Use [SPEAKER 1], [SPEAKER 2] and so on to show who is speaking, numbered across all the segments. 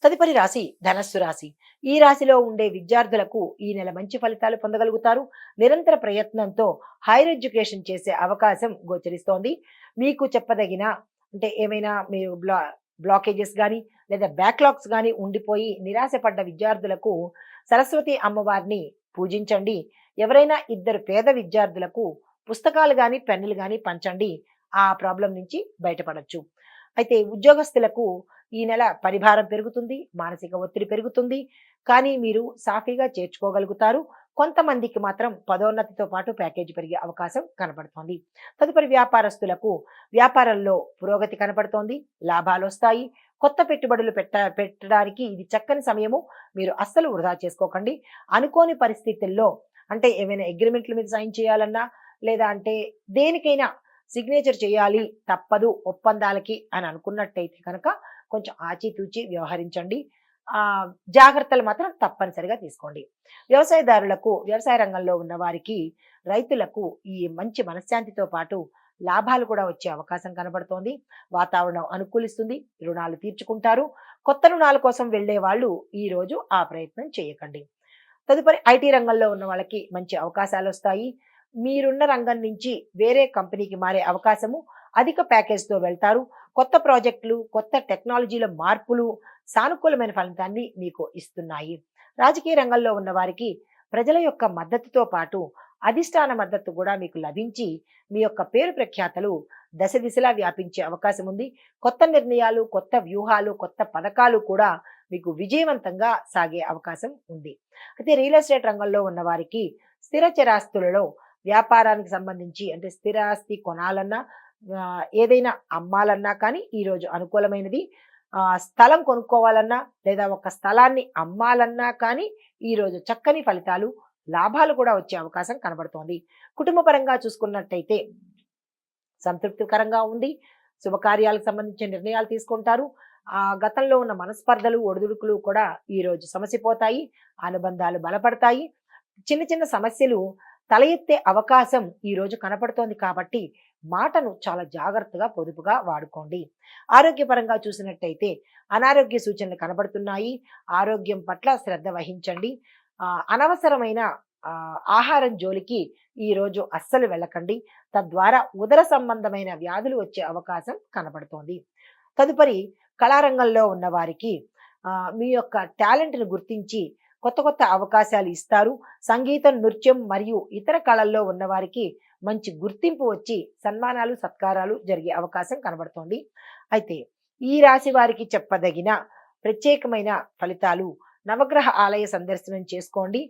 [SPEAKER 1] తదుపరి రాశి ధనస్సు రాశి. ఈ రాశిలో ఉండే విద్యార్థులకు ఈ నెల మంచి ఫలితాలు పొందగలుగుతారు. నిరంతర ప్రయత్నంతో హైర్ ఎడ్యుకేషన్ చేసే అవకాశం గోచరిస్తోంది. మీకు చెప్పదగిన అంటే ఏమైనా మీరు బ్లాకేజెస్ గాని లేదా బ్యాక్‌లాగ్స్ గాని ఉండిపోయి నిరాశపడ్డ విద్యార్థులకు సరస్వతి అమ్మవారిని పూజించండి. ఎవరైనా ఇద్దరు పేద విద్యార్థులకు పుస్తకాలు గాని, పెన్నులు గాని పంచండి. ఆ ప్రాబ్లమ్ నుంచి బయటపడొచ్చు. అయితే ఉద్యోగస్తులకు ఈ నెల పరిభారం పెరుగుతుంది, మానసిక ఒత్తిడి పెరుగుతుంది. కానీ మీరు సాఫీగా చేర్చుకోగలుగుతారు. కొంతమందికి మాత్రం పదోన్నతితో పాటు ప్యాకేజీ పెరిగే అవకాశం కనపడుతోంది. తదుపరి వ్యాపారస్తులకు వ్యాపారంలో పురోగతి కనపడుతోంది. లాభాలొస్తాయి. కొత్త పెట్టుబడులు పెట్టడానికి ఇది చక్కని సమయము. మీరు అస్సలు వృధా చేసుకోకండి. అనుకోని పరిస్థితుల్లో అంటే ఏమైనా అగ్రీమెంట్ల మీద సైన్ చేయాలన్నా, లేదా అంటే దేనికైనా సిగ్నేచర్ చేయాలి తప్పదు ఒప్పందాలకి అని అనుకున్నట్టయితే కనుక కొంచెం ఆచితూచి వ్యవహరించండి. జాగ్రత్తలు మాత్రం తప్పనిసరిగా తీసుకోండి. వ్యవసాయదారులకు, వ్యవసాయ రంగంలో ఉన్న వారికి, రైతులకు ఈ మంచి మనశ్శాంతితో పాటు లాభాలు కూడా వచ్చే అవకాశం కనబడుతోంది. వాతావరణం అనుకూలిస్తుంది. రుణాలు తీర్చుకుంటారు. కొత్త రుణాల కోసం వెళ్ళే వాళ్ళు ఈ రోజు ఆ ప్రయత్నం చేయకండి. తదుపరి ఐటీ రంగంలో ఉన్న వాళ్ళకి మంచి అవకాశాలు వస్తాయి. మీరున్న రంగం నుంచి వేరే కంపెనీకి మారే అవకాశము, అధిక ప్యాకేజ్‌తో వెళ్తారు. కొత్త ప్రాజెక్టులు, కొత్త టెక్నాలజీల మార్పులు సానుకూలమైన ఫలితాన్ని మీకు ఇస్తున్నాయి. రాజకీయ రంగంలో ఉన్న వారికి ప్రజల యొక్క మద్దతుతో పాటు అధిష్టాన మద్దతు కూడా మీకు లభించి మీ యొక్క పేరు ప్రఖ్యాతలు దశ దిశలా వ్యాపించే అవకాశం ఉంది. కొత్త నిర్ణయాలు, కొత్త వ్యూహాలు, కొత్త పథకాలు కూడా మీకు విజయవంతంగా సాగే అవకాశం ఉంది. అయితే రియల్ ఎస్టేట్ రంగంలో ఉన్న వారికి స్థిర చరాస్తులలో వ్యాపారానికి సంబంధించి అంటే స్థిరాస్తి కొనాలన్నా, ఏదైనా అమ్మాలన్నా కానీ ఈరోజు అనుకూలమైనది. స్థలం కొనుక్కోవాలన్నా లేదా ఒక స్థలాన్ని అమ్మాలన్నా కానీ ఈరోజు చక్కని ఫలితాలు, లాభాలు కూడా వచ్చే అవకాశం కనబడుతోంది. కుటుంబ పరంగా చూసుకున్నట్టయితే సంతృప్తికరంగా ఉంది. శుభకార్యాలకు సంబంధించిన నిర్ణయాలు తీసుకుంటారు. గతంలో ఉన్న మనస్పర్ధలు, ఒడిదుడుకులు కూడా ఈరోజు సమసిపోతాయి. అనుబంధాలు బలపడతాయి. చిన్న చిన్న సమస్యలు తల ఎత్తే అవకాశం ఈరోజు కనపడుతోంది కాబట్టి మాటను చాలా జాగ్రత్తగా, పొదుపుగా వాడుకోండి. ఆరోగ్యపరంగా చూసినట్టయితే అనారోగ్య సూచనలు కనబడుతున్నాయి. ఆరోగ్యం పట్ల శ్రద్ధ వహించండి. అనవసరమైన ఆహారం జోలికి ఈరోజు అస్సలు వెళ్ళకండి. తద్వారా ఉదర సంబంధమైన వ్యాధులు వచ్చే అవకాశం కనబడుతోంది. తదుపరి కళారంగంలో ఉన్న వారికి మీ యొక్క టాలెంట్‌ని గుర్తించి కొత్త కొత్త అవకాశాలు ఇస్తారు. సంగీతం, నృత్యం మరియు ఇతర కళల్లో ఉన్న వారికి మంచి గుర్తింపు వచ్చి సన్మానాలు, సత్కారాలు జరిగే అవకాశం కనబడుతోంది. అయితే ఈ రాశి వారికి చెప్పదగిన ప్రత్యేకమైన ఫలితాలు, నవగ్రహ ఆలయ సందర్శనం చేసుకోండి.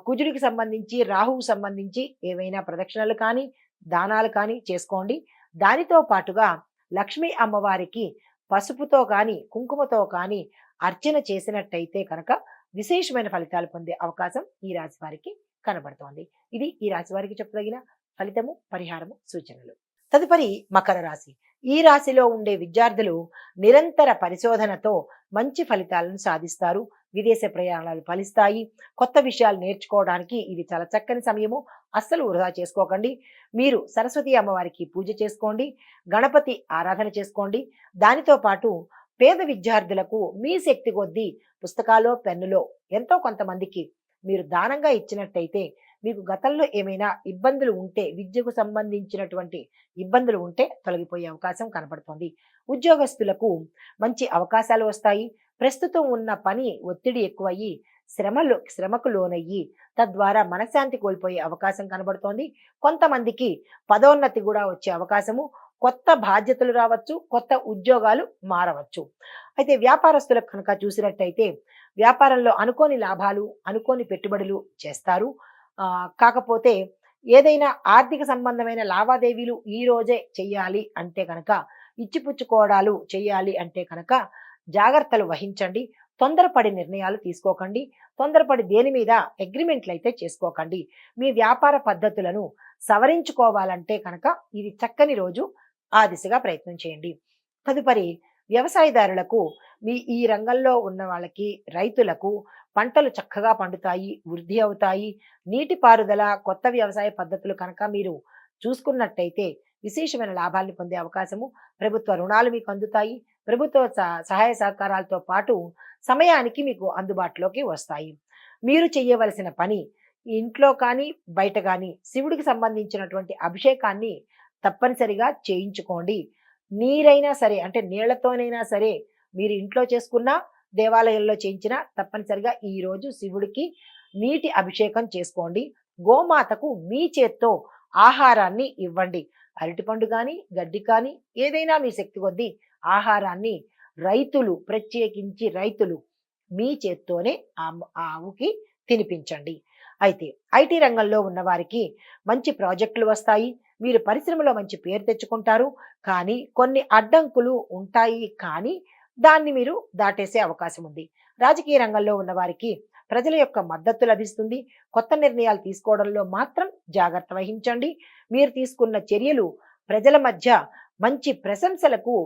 [SPEAKER 1] కుజుడికి సంబంధించి, రాహువుకు సంబంధించి ఏవైనా ప్రదక్షిణలు కానీ, దానాలు కానీ చేసుకోండి. దానితో పాటుగా లక్ష్మీ అమ్మవారికి పసుపుతో కానీ, కుంకుమతో కానీ అర్చన చేసినట్టయితే కనుక విశేషమైన ఫలితాలు పొందే అవకాశం ఈ రాశి వారికి కనబడుతోంది. ఇది ఈ రాశి వారికి చెప్పదగిన ఫలితము, పరిహారము, సూచనలు. తదుపరి మకర రాశి. ఈ రాశిలో ఉండే విద్యార్థులు నిరంతర పరిశోధనతో మంచి ఫలితాలను సాధిస్తారు. విదేశ ప్రయాణాలు ఫలిస్తాయి. కొత్త విషయాలు నేర్చుకోవడానికి ఇది చాలా చక్కని సమయము. అస్సలు వృధా చేసుకోకండి. మీరు సరస్వతి అమ్మవారికి పూజ చేసుకోండి. గణపతి ఆరాధన చేసుకోండి. దానితో పాటు పేద విద్యార్థులకు మీ శక్తి కొద్దీ పుస్తకాలో, పెన్నులో ఎంతో కొంతమందికి మీరు దానంగా ఇచ్చినట్టయితే మీకు గతంలో ఏమైనా ఇబ్బందులు ఉంటే, విద్యకు సంబంధించినటువంటి ఇబ్బందులు ఉంటే తొలగిపోయే అవకాశం కనపడుతోంది. ఉద్యోగస్తులకు మంచి అవకాశాలు వస్తాయి. ప్రస్తుతం ఉన్న పని ఒత్తిడి ఎక్కువయ్యి శ్రమకు లోనయ్యి తద్వారా మనశ్శాంతి కోల్పోయే అవకాశం కనబడుతోంది. కొంతమందికి పదోన్నతి కూడా వచ్చే అవకాశము, కొత్త బాధ్యతలు రావచ్చు, కొత్త ఉద్యోగాలు మారవచ్చు. అయితే వ్యాపారస్తులకు కనుక చూసినట్టయితే వ్యాపారంలో అనుకోని లాభాలు, అనుకోని పెట్టుబడులు చేస్తారు. కాకపోతే ఏదైనా ఆర్థిక సంబంధమైన లావాదేవీలు ఈ రోజే చెయ్యాలి అంటే కనుక, ఇచ్చిపుచ్చుకోవడాలు చెయ్యాలి అంటే కనుక జాగ్రత్తలు వహించండి. తొందరపడి నిర్ణయాలు తీసుకోకండి. తొందరపడి దేని మీద అగ్రిమెంట్లు అయితే చేసుకోకండి. మీ వ్యాపార పద్ధతులను సవరించుకోవాలంటే కనుక ఇది చక్కని రోజు. ఆ దిశగా ప్రయత్నం చేయండి. తదుపరి వ్యవసాయదారులకు, ఈ రంగంలో ఉన్న వాళ్ళకి, రైతులకు పంటలు చక్కగా పండుతాయి, వృద్ధి అవుతాయి. నీటిపారుదల, కొత్త వ్యవసాయ పద్ధతులు కనుక మీరు చూసుకున్నట్టయితే విశేషమైన లాభాలను పొందే అవకాశము, ప్రభుత్వ రుణాలు మీకు అందుతాయి. ప్రభుత్వ సహాయ సహకారాలతో పాటు సమయానికి మీకు అందుబాటులోకి వస్తాయి. మీరు చేయవలసిన పని ఇంట్లో కానీ, బయట గానీ శివుడికి సంబంధించినటువంటి అభిషేకాన్ని తప్పనిసరిగా చేయించుకోండి. నీరైనా సరే అంటే నీళ్లతోనైనా సరే మీరు ఇంట్లో చేసుకున్నా, దేవాలయంలో చేయించినా తప్పనిసరిగా ఈరోజు శివుడికి నీటి అభిషేకం చేసుకోండి. గోమాతకు మీ చేత్తో ఆహారాన్ని ఇవ్వండి. అరటిపండు కానీ, గడ్డి కానీ ఏదైనా మీ శక్తి కొద్దీ ఆహారాన్ని రైతులు, ప్రత్యేకించి రైతులు మీ చేత్తోనే ఆ ఆవుకి తినిపించండి. అయితే ఐటీ రంగంలో ఉన్న వారికి మంచి ప్రాజెక్టులు వస్తాయి. మీరు పరిశ్రమలో మంచి పేరు తెచ్చుకుంటారు. కానీ కొన్ని అడ్డంకులు ఉంటాయి, కానీ దాన్ని మీరు దాటేసే అవకాశం ఉంది. రాజకీయ రంగంలో ఉన్న వారికి ప్రజల యొక్క మద్దతు లభిస్తుంది. కొత్త నిర్ణయాలు తీసుకోవడంలో మాత్రం జాగ్రత్త వహించండి. మీరు తీసుకున్న చర్యలు ప్రజల మధ్య మంచి ప్రశంసలకు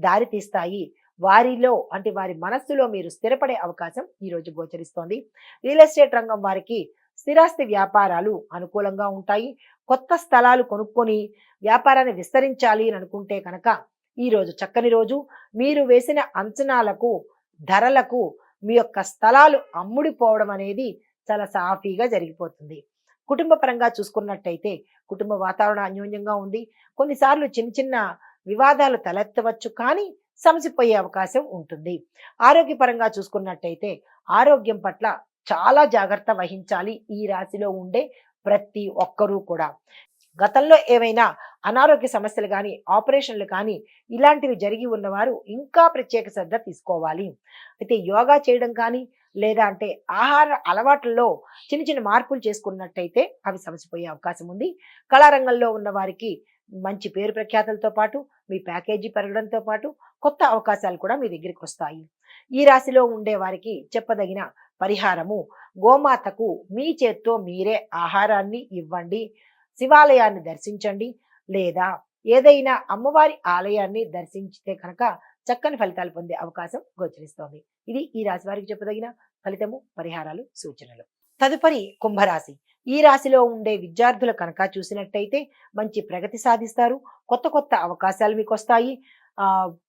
[SPEAKER 1] దారితీస్తాయి. వారిలో అంటే వారి మనస్సులో మీరు స్థిరపడే అవకాశం ఈరోజు గోచరిస్తోంది. రియల్ ఎస్టేట్ రంగం వారికి స్థిరాస్తి వ్యాపారాలు అనుకూలంగా ఉంటాయి. కొత్త స్థలాలు కొనుక్కొని వ్యాపారాన్ని విస్తరించాలి అని అనుకుంటే కనుక ఈరోజు చక్కని రోజు. మీరు వేసిన అంచనాలకు, ధరలకు మీ యొక్క స్థలాలు అమ్ముడిపోవడం అనేది చాలా సాఫీగా జరిగిపోతుంది. కుటుంబ పరంగా చూసుకున్నట్టయితే కుటుంబ వాతావరణం అన్యోన్యంగా ఉంది. కొన్నిసార్లు చిన్న చిన్న వివాదాలు తలెత్తవచ్చు, కానీ సమసిపోయే అవకాశం ఉంటుంది. ఆరోగ్యపరంగా చూసుకున్నట్టయితే ఆరోగ్యం పట్ల చాలా జాగ్రత్త వహించాలి ఈ రాశిలో ఉండే ప్రతి ఒక్కరూ కూడా. గతంలో ఏవైనా అనారోగ్య సమస్యలు కానీ, ఆపరేషన్లు కానీ ఇలాంటివి జరిగి ఉన్నవారు ఇంకా ప్రత్యేక శ్రద్ధ తీసుకోవాలి. అయితే యోగా చేయడం కానీ, లేదా అంటే ఆహార అలవాట్లలో చిన్న చిన్న మార్పులు చేసుకున్నట్టయితే అవి సమసిపోయే అవకాశం ఉంది. కళారంగంలో ఉన్న వారికి మంచి పేరు ప్రఖ్యాతులతో పాటు మీ ప్యాకేజీ పెరగడంతో పాటు కొత్త అవకాశాలు కూడా మీ దగ్గరికి వస్తాయి. ఈ రాశిలో ఉండే వారికి చెప్పదగిన పరిహారము, గోమాతకు మీ చేత్తో మీరే ఆహారాన్ని ఇవ్వండి. శివాలయాన్ని దర్శించండి, లేదా ఏదైనా అమ్మవారి ఆలయాన్ని దర్శించితే కనుక చక్కని ఫలితాలు పొందే అవకాశం గోచరిస్తోంది. ఇది ఈ రాశి వారికి చెప్పదగిన ఫలితము, పరిహారాలు, సూచనలు. తదుపరి కుంభరాశి. ఈ రాశిలో ఉండే విద్యార్థులు కనుక చూసినట్టయితే మంచి ప్రగతి సాధిస్తారు. కొత్త కొత్త అవకాశాలు మీకు వస్తాయి.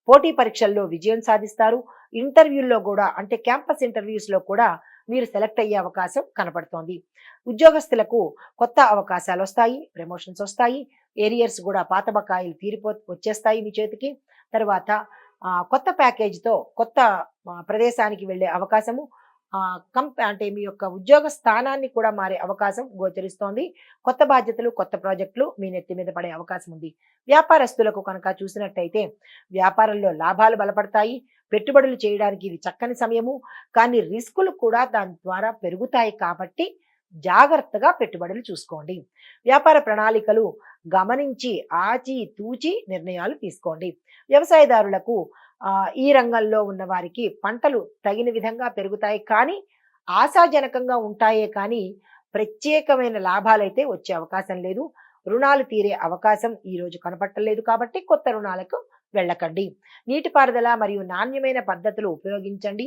[SPEAKER 1] పోటీ పరీక్షల్లో విజయం సాధిస్తారు. ఇంటర్వ్యూల్లో కూడా అంటే క్యాంపస్ ఇంటర్వ్యూస్లో కూడా మీరు సెలెక్ట్ అయ్యే అవకాశం కనపడుతోంది. ఉద్యోగస్తులకు కొత్త అవకాశాలు వస్తాయి, ప్రమోషన్స్ వస్తాయి. ఏరియర్స్ కూడా పాత బకాయిలు వచ్చేస్తాయి మీ చేతికి. తర్వాత కొత్త ప్యాకేజీతో కొత్త ప్రదేశానికి వెళ్ళే అవకాశము, అంటే మీ యొక్క ఉద్యోగ స్థానాన్ని కూడా మారే అవకాశం గోచరిస్తోంది. కొత్త బాధ్యతలు, కొత్త ప్రాజెక్టులు మీ నెత్తి మీద పడే అవకాశం ఉంది. వ్యాపారస్తులకు కనుక చూసినట్టయితే వ్యాపారంలో లాభాలు బలపడతాయి. పెట్టుబడులు చేయడానికి ఇది చక్కని సమయము, కానీ రిస్కులు కూడా దాని ద్వారా పెరుగుతాయి కాబట్టి జాగ్రత్తగా పెట్టుబడులు చూసుకోండి. వ్యాపార ప్రణాళికలు గమనించి ఆచి తూచి నిర్ణయాలు తీసుకోండి. వ్యవసాయదారులకు ఈ రంగంలో ఉన్న వారికి పంటలు తగిన విధంగా పెరుగుతాయి, కానీ ఆశాజనకంగా ఉంటాయే కానీ ప్రత్యేకమైన లాభాలైతే వచ్చే అవకాశం లేదు. రుణాలు తీరే అవకాశం ఈ రోజు కనపట్టలేదు కాబట్టి కొత్త రుణాలకు వెళ్ళకండి. నీటిపారుదల మరియు నాణ్యమైన పద్ధతులు ఉపయోగించండి.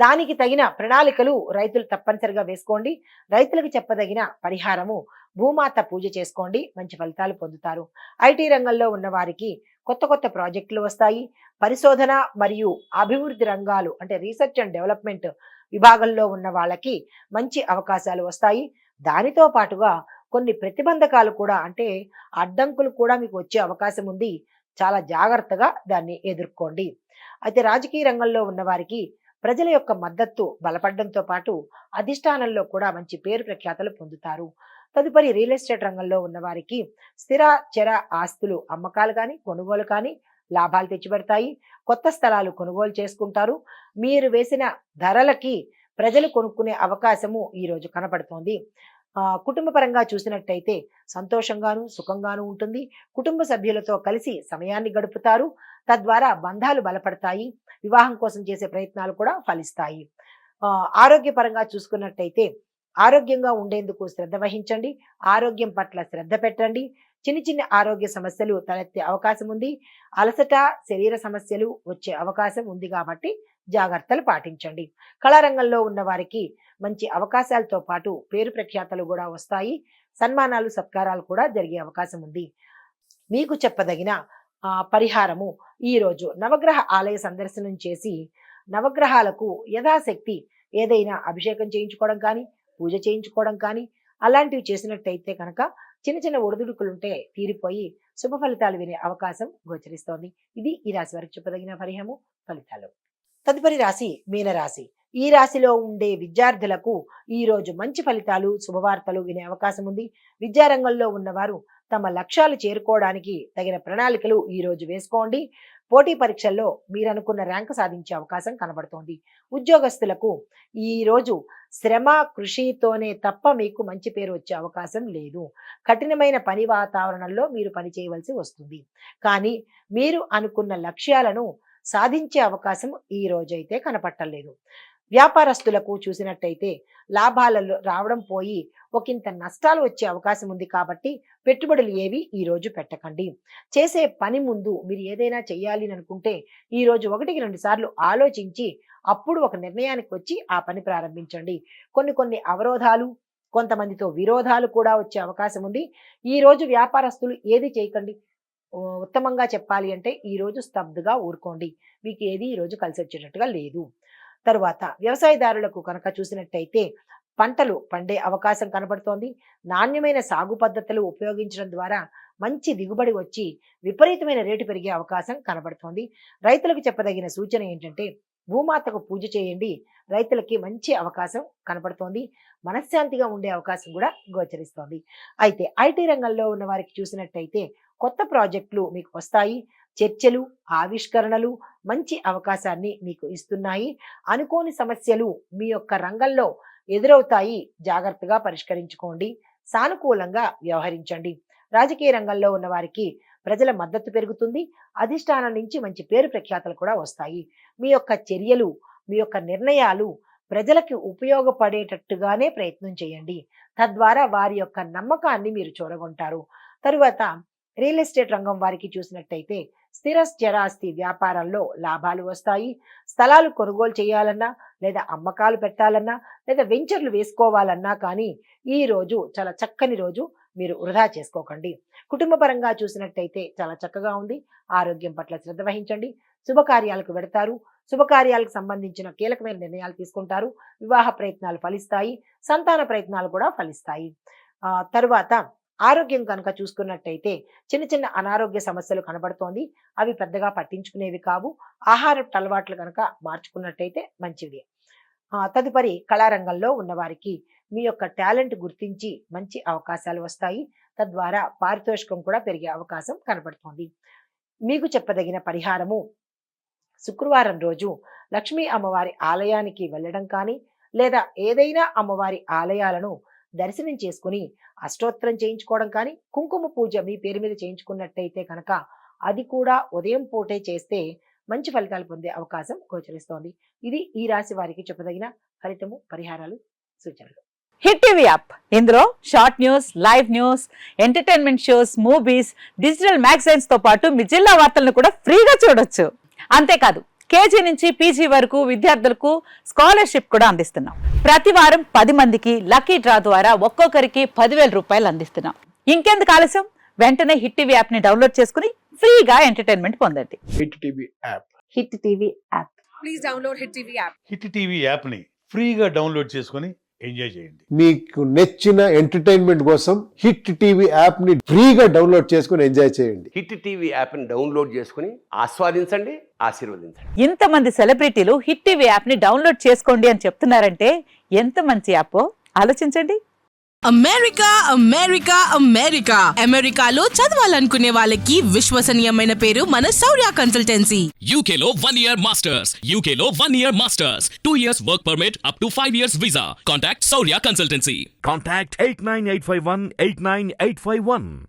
[SPEAKER 1] దానికి తగిన ప్రణాళికలు రైతులు తప్పనిసరిగా వేసుకోండి. రైతులకు చెప్పదగిన పరిహారము, భూమాత పూజ చేసుకోండి, మంచి ఫలితాలు పొందుతారు. ఐటీ రంగంలో ఉన్న వారికి కొత్త కొత్త ప్రాజెక్టులు వస్తాయి. పరిశోధన మరియు అభివృద్ధి రంగాలు అంటే రీసెర్చ్ అండ్ డెవలప్మెంట్ విభాగంలో ఉన్న వాళ్ళకి మంచి అవకాశాలు వస్తాయి. దానితో పాటుగా కొన్ని ప్రతిబంధకాలు కూడా అంటే అడ్డంకులు కూడా మీకు వచ్చే అవకాశం ఉంది. చాలా జాగ్రత్తగా దాన్ని ఎదుర్కోండి. అయితే రాజకీయ రంగంలో ఉన్న వారికి ప్రజల యొక్క మద్దతు బలపడడంతో పాటు అధిష్టానంలో కూడా మంచి పేరు ప్రఖ్యాతలు పొందుతారు. తదుపరి రియల్ ఎస్టేట్ రంగంలో ఉన్న వారికి స్థిర చర ఆస్తులు అమ్మకాలు కానీ, కొనుగోలు కానీ లాభాలు తెచ్చిపెడతాయి. కొత్త స్థలాలు కొనుగోలు చేసుకుంటారు. మీరు వేసిన ధరలకి ప్రజలు కొనుక్కునే అవకాశము ఈరోజు కనపడుతోంది. కుటుంబ పరంగా చూసినట్టయితే సంతోషంగాను, సుఖంగాను ఉంటుంది. కుటుంబ సభ్యులతో కలిసి సమయాన్ని గడుపుతారు. తద్వారా బంధాలు బలపడతాయి. వివాహం కోసం చేసే ప్రయత్నాలు కూడా ఫలిస్తాయి. ఆరోగ్యపరంగా చూసుకున్నట్టయితే ఆరోగ్యంగా ఉండేందుకు శ్రద్ధ వహించండి. ఆరోగ్యం పట్ల శ్రద్ధ పెట్టండి. చిన్న చిన్న ఆరోగ్య సమస్యలు తలెత్తే అవకాశం ఉంది. అలసట, శరీర సమస్యలు వచ్చే అవకాశం ఉంది కాబట్టి జాగ్రత్తలు పాటించండి. కళారంగంలో ఉన్న వారికి మంచి అవకాశాలతో పాటు పేరు ప్రఖ్యాతలు కూడా వస్తాయి. సన్మానాలు, సత్కారాలు కూడా జరిగే అవకాశం ఉంది. మీకు చెప్పదగిన పరిహారము, ఈరోజు నవగ్రహ ఆలయ సందర్శనం చేసి నవగ్రహాలకు యథాశక్తి ఏదైనా అభిషేకం చేయించుకోవడం కానీ, పూజ చేయించుకోవడం కానీ అలాంటివి చేసినట్టయితే కనుక చిన్న చిన్న ఒడిదుడుకులుంటే తీరిపోయి శుభ ఫలితాలు వినే అవకాశం గోచరిస్తోంది. ఇది ఈ రాశి వారికి చెప్పదగిన పరిహారము ఫలితాలు. తదుపరి రాశి మీనరాశి. ఈ రాశిలో ఉండే విద్యార్థులకు ఈ రోజు మంచి ఫలితాలు, శుభవార్తలు వినే అవకాశం ఉంది. విద్యారంగంలో ఉన్నవారు తమ లక్ష్యాలు చేరుకోవడానికి తగిన ప్రణాళికలు ఈ రోజు వేసుకోండి. పోటీ పరీక్షల్లో మీరు అనుకున్న ర్యాంకు సాధించే అవకాశం కనబడుతోంది. ఉద్యోగస్తులకు ఈ రోజు శ్రమ కృషితోనే తప్ప మీకు మంచి పేరు వచ్చే అవకాశం లేదు. కఠినమైన పని వాతావరణంలో మీరు పని చేయవలసి వస్తుంది. కానీ మీరు అనుకున్న లక్ష్యాలను సాధించే అవకాశం ఈ రోజైతే కనపట్టలేదు. వ్యాపారస్తులకు చూసినట్టయితే లాభాలలో రావడం పోయి ఒకంత నష్టాలు వచ్చే అవకాశం ఉంది. కాబట్టి పెట్టుబడులు ఏవి ఈ రోజు పెట్టకండి. చేసే పని ముందు మీరు ఏదైనా చేయాలి అనుకుంటే ఈ రోజు 1-2 సార్లు ఆలోచించి అప్పుడు ఒక నిర్ణయానికి వచ్చి ఆ పని ప్రారంభించండి. కొన్ని అవరోధాలు, కొంతమందితో విరోధాలు కూడా వచ్చే అవకాశం ఉంది. ఈ రోజు వ్యాపారస్తులు ఏది చేయకండి. ఉత్తమంగా చెప్పాలి అంటే ఈ రోజు స్తబ్దుగా ఊరుకోండి. మీకు ఏది ఈ రోజు కలిసి వచ్చేటట్టుగా లేదు. తరువాత వ్యవసాయదారులకు కనుక చూసినట్టయితే పంటలు పండే అవకాశం కనబడుతోంది. నాణ్యమైన సాగు పద్ధతులు ఉపయోగించడం ద్వారా మంచి దిగుబడి వచ్చి విపరీతమైన రేటు పెరిగే అవకాశం కనబడుతోంది. రైతులకు చెప్పదగిన సూచన ఏంటంటే భూమాతకు పూజ చేయండి. రైతులకి మంచి అవకాశం కనబడుతోంది. మనశ్శాంతిగా ఉండే అవకాశం కూడా గోచరిస్తోంది. అయితే ఐటీ రంగంలో ఉన్న వారికి చూసినట్టయితే కొత్త ప్రాజెక్టులు మీకు వస్తాయి. చర్చలు, ఆవిష్కరణలు మంచి అవకాశాన్ని మీకు ఇస్తున్నాయి. అనుకోని సమస్యలు మీ యొక్క రంగంలో ఎదురవుతాయి. జాగ్రత్తగా పరిష్కరించుకోండి. సానుకూలంగా వ్యవహరించండి. రాజకీయ రంగంలో ఉన్న వారికి ప్రజల మద్దతు పెరుగుతుంది. అధిష్టానం నుంచి మంచి పేరు ప్రఖ్యాతలు కూడా వస్తాయి. మీ యొక్క చర్యలు, మీ యొక్క నిర్ణయాలు ప్రజలకి ఉపయోగపడేటట్టుగానే ప్రయత్నం చేయండి. తద్వారా వారి యొక్క నమ్మకాన్ని మీరు చూరగొంటారు. తరువాత రియల్ ఎస్టేట్ రంగం వారికి చూసినట్టయితే స్థిర స్థిరాస్తి వ్యాపారంలో లాభాలు వస్తాయి. స్థలాలు కొనుగోలు చేయాలన్నా, లేదా అమ్మకాలు పెట్టాలన్నా, లేదా వెంచర్లు వేసుకోవాలన్నా కానీ ఈ రోజు చాలా చక్కని రోజు. మీరు వృధా చేసుకోకండి. కుటుంబపరంగా చూసినట్టయితే చాలా చక్కగా ఉంది. ఆరోగ్యం పట్ల శ్రద్ధ వహించండి. శుభకార్యాలకు వెడతారు. శుభకార్యాలకు సంబంధించిన కీలకమైన నిర్ణయాలు తీసుకుంటారు. వివాహ ప్రయత్నాలు ఫలిస్తాయి. సంతాన ప్రయత్నాలు కూడా ఫలిస్తాయి. తరువాత ఆరోగ్యం కనుక చూసుకున్నట్టయితే చిన్న అనారోగ్య సమస్యలు కనబడుతోంది. అవి పెద్దగా పట్టించుకునేవి కావు. ఆహారపు అలవాట్లు కనుక మార్చుకున్నట్టయితే మంచిది. తదుపరి కళారంగంలో ఉన్నవారికి మీ యొక్క టాలెంట్ గుర్తించి మంచి అవకాశాలు వస్తాయి. తద్వారా పారితోషికం కూడా పెరిగే అవకాశం కనబడుతోంది. మీకు చెప్పదగిన పరిహారము శుక్రవారం రోజు లక్ష్మీ అమ్మవారి ఆలయానికి వెళ్ళడం కానీ, లేదా ఏదైనా అమ్మవారి ఆలయాలను దర్శనం చేసుకుని అష్టోత్తరం చేయించుకోవడం కానీ, కుంకుమ పూజ మీ పేరు మీద చేయించుకున్నట్టయితే కనుక అది కూడా ఉదయం పూటే చేస్తే మంచి ఫలితాలు పొందే అవకాశం గోచరిస్తోంది. ఇది ఈ రాశి వారికి చెప్పదగిన ఫలితము, పరిహారాలు, సూచనలు.
[SPEAKER 2] హిట్ టీవీ యాప్, ఇందులో short news, live news, entertainment shows, movies, digital magazines తో పాటు మీ జిల్లా వార్తలను కూడా ఫ్రీగా చూడొచ్చు. అంతేకాదు కేజీ నుంచి పీజీ వరకు విద్యార్థులకు స్కాలర్షిప్ కూడా అందిస్తున్నాం. ప్రతి వారం 10 మందికి లక్కీ డ్రా ద్వారా ఒక్కొక్కరికి 10,000 రూపాయలు అందిస్తున్నాం. ఇంకెందుకు ఆలస్యం, వెంటనే హిట్ టీవీ యాప్ ని డౌన్లోడ్ చేసుకుని ఫ్రీగా ఎంటర్టైన్మెంట్ పొందండి.
[SPEAKER 3] Hit TV app.
[SPEAKER 2] Hit TV app.
[SPEAKER 4] Please download hit TV app.
[SPEAKER 5] Hit TV app ని ఫ్రీగా డౌన్లోడ్ చేసుకుని ఎంజాయ్ చేయండి.
[SPEAKER 3] మీకు నచ్చిన ఎంటర్టైన్మెంట్ కోసం హిట్ టీవీ యాప్ ని ఫ్రీగా డౌన్లోడ్ చేసుకుని ఎంజాయ్ చేయండి.
[SPEAKER 6] హిట్ టీవీ యాప్ ని డౌన్లోడ్ చేసుకుని ఆస్వాదించండి, ఆశీర్వదించండి.
[SPEAKER 2] ఇంతమంది సెలబ్రిటీలు హిట్ టీవీ యాప్ ని డౌన్లోడ్ చేసుకోండి అని చెప్తున్నారంటే ఎంత మంచి యాప్ ఆలోచించండి.
[SPEAKER 4] అమెరికా అమెరికా అమెరికా అమెరికాలో చదవాలనుకునే వాళ్ళకి విశ్వసనీయమైన పేరు మన శౌర్య కన్సల్టెన్సీ.
[SPEAKER 7] UK లో 1 year masters. UK లో 1 year masters. 2 years work permit up to 5 years visa. Contact Saurya Consultancy.
[SPEAKER 8] Contact 89851 89851.